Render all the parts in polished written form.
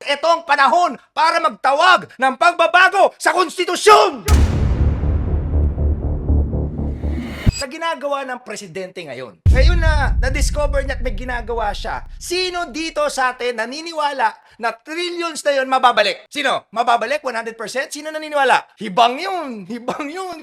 Ito ang panahon para magtawag ng pagbabago sa konstitusyon! Sa ginagawa ng presidente ngayon. Ngayon na na-discover niya at may ginagawa siya, sino dito sa atin naniniwala na trillions na yun mababalik? Sino? Mababalik 100%? Sino naniniwala? Hibang yun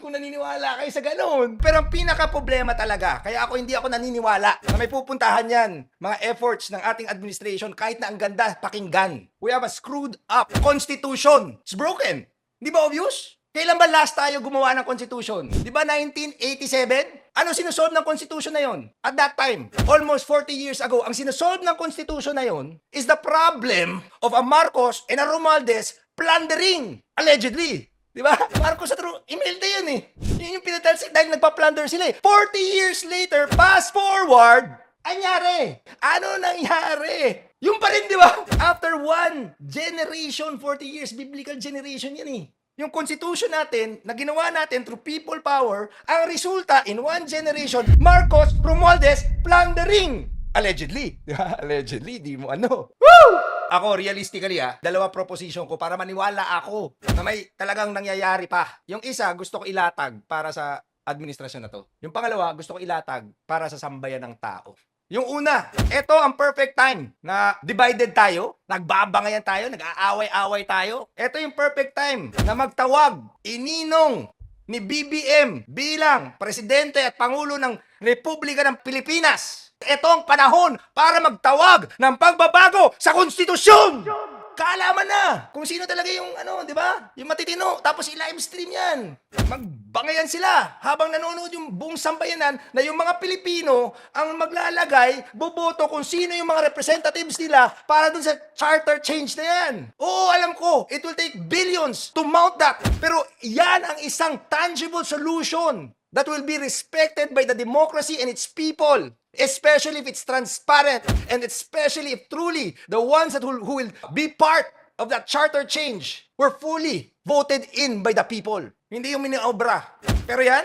kung naniniwala kayo sa ganun. Pero ang pinaka-problema talaga, kaya hindi ako naniniwala na may pupuntahan yan, mga efforts ng ating administration kahit na ang ganda pakinggan. We have a screwed up constitution. It's broken. Di ba obvious? Kailan ba last tayo gumawa ng Constitution? Di ba 1987? Ano sinusolve ng Constitution na yon? At that time, almost 40 years ago, ang sinusolve ng Constitution na yon is the problem of a Marcos and a Romualdez plundering, allegedly. Di ba? Marcos at Imelda yun eh. Yun yung pinatalsik dahil nagpa-plunder sila eh. 40 years later, fast forward, anyari? Ano nangyari? Yung pa rin, di ba? After one generation, 40 years, biblical generation yan eh. Yung constitution natin, na ginawa natin through people power, ang resulta in one generation, Marcos Romualdez plundering. Allegedly. Allegedly, di mo ano. Woo! Ako, realistically dalawa proposition ko para maniwala ako na may talagang nangyayari pa. Yung isa, gusto ko ilatag para sa administrasyon na to. Yung pangalawa, gusto ko ilatag para sa sambayan ng tao. Yung una, ito ang perfect time na divided tayo, nagbabangayan tayo, nag-aaway-away tayo. Ito yung perfect time na magtawag, ininong ni BBM bilang Presidente at Pangulo ng Republika ng Pilipinas. Ito ang panahon para magtawag ng pagbabago sa konstitusyon! Kaalaman na kung sino talaga yung di ba? Yung matitino, tapos i-live stream yan. Magbangayan sila habang nanonood yung buong sambayanan na yung mga Pilipino ang maglalagay, boboto kung sino yung mga representatives nila para dun sa charter change na yan. Oo, alam ko, it will take billions to mount that. Pero yan ang isang tangible solution that will be respected by the democracy and its people. Especially if it's transparent and especially if truly the ones who will be part of that charter change were fully voted in by the people. Hindi yung miniobra. Pero yan,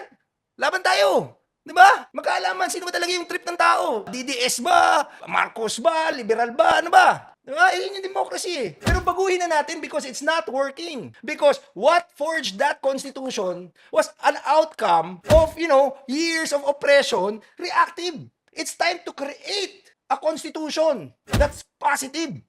laban tayo. Diba? Magkaalaman sino ba talaga yung trip ng tao. DDS ba? Marcos ba? Liberal ba? Ano ba? Diba? Yun yung democracy eh. Pero baguhin na natin because it's not working. Because what forged that constitution was an outcome of, years of oppression, reactive. It's time to create a constitution that's positive.